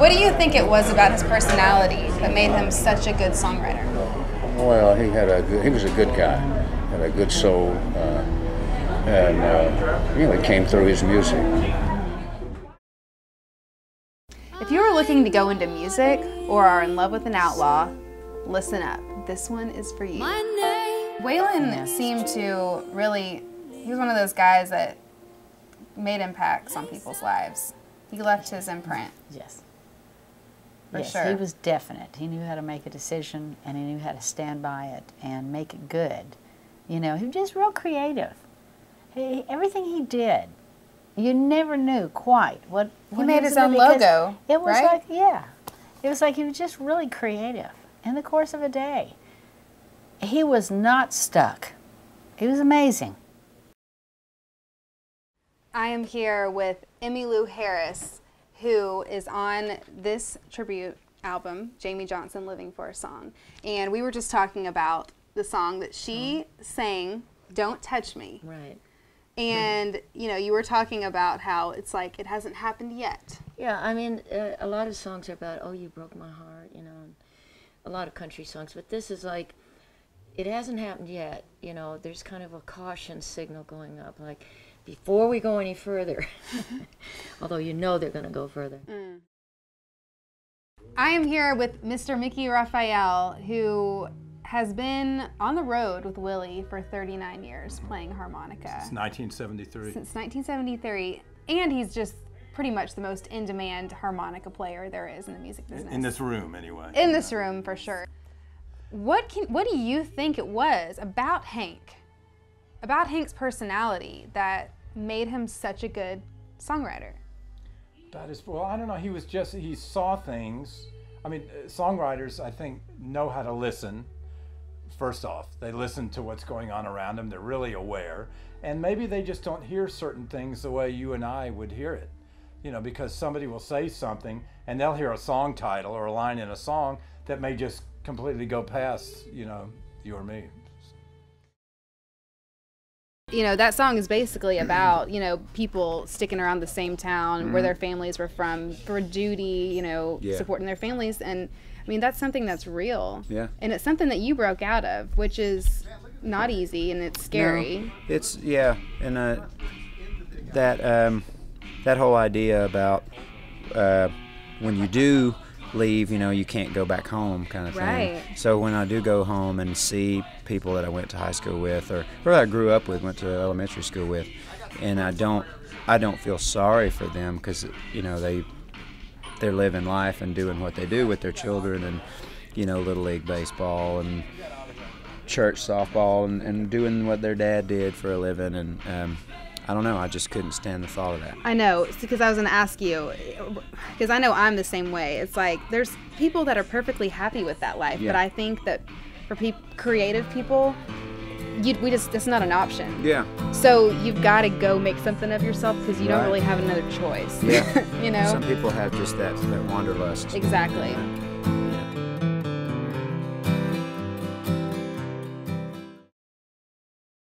What do you think it was about his personality that made him such a good songwriter? Well, he was a good guy, had a good soul, and it came through his music. If you are looking to go into music or are in love with an outlaw, listen up. This one is for you. Waylon seemed to really, he was one of those guys that made impacts on people's lives. He left his imprint. Yes. For sure. He was definite. He knew how to make a decision, and he knew how to stand by it and make it good. You know, he was just real creative. Everything he did, you never knew quite what he made his own logo. It was right? like, yeah, it was like he was just really creative in the course of a day. He was not stuck. He was amazing. I am here with Emmylou Harris, who is on this tribute album, Jamey Johnson, Living for a Song. And we were just talking about the song that she sang, Don't Touch Me. Right. And, you know, you were talking about how it's like it hasn't happened yet. Yeah, I mean, a lot of songs are about, oh, you broke my heart, you know, and a lot of country songs. But this is like, it hasn't happened yet, you know, there's kind of a caution signal going up, like, before we go any further, although you know they're going to go further. Mm. I am here with Mr. Mickey Raphael, who has been on the road with Willie for 39 years playing harmonica. Since 1973. Since 1973. And he's just pretty much the most in-demand harmonica player there is in the music business. In this room, anyway. In this room, for sure. What do you think it was about Hank's personality that made him such a good songwriter? That is, well, I don't know, he saw things. I mean, songwriters, I think, know how to listen. First off, they listen to what's going on around them. They're really aware. And maybe they just don't hear certain things the way you and I would hear it. You know, because somebody will say something and they'll hear a song title or a line in a song that may just completely go past, you know, you or me. You know, that song is basically about, you know, people sticking around the same town where their families were from for duty, you know, supporting their families. And I mean, that's something that's real. Yeah. And it's something that you broke out of, which is not easy and it's scary. No, it's, yeah. And that whole idea about when you do leave, you know, you can't go back home kind of thing. Right. So when I do go home and see people that I went to high school with or I grew up with, went to elementary school with, and I don't feel sorry for them because, you know, they're living life and doing what they do with their children and, you know, Little League baseball and church softball and doing what their dad did for a living. And I don't know, I just couldn't stand the thought of that. I know, because I was going to ask you, because I know I'm the same way. It's like there's people that are perfectly happy with that life, but I think that for creative people, it's not an option. Yeah. So you've got to go make something of yourself because you don't really have another choice. Yeah. You know? Some people have just that wanderlust. Exactly.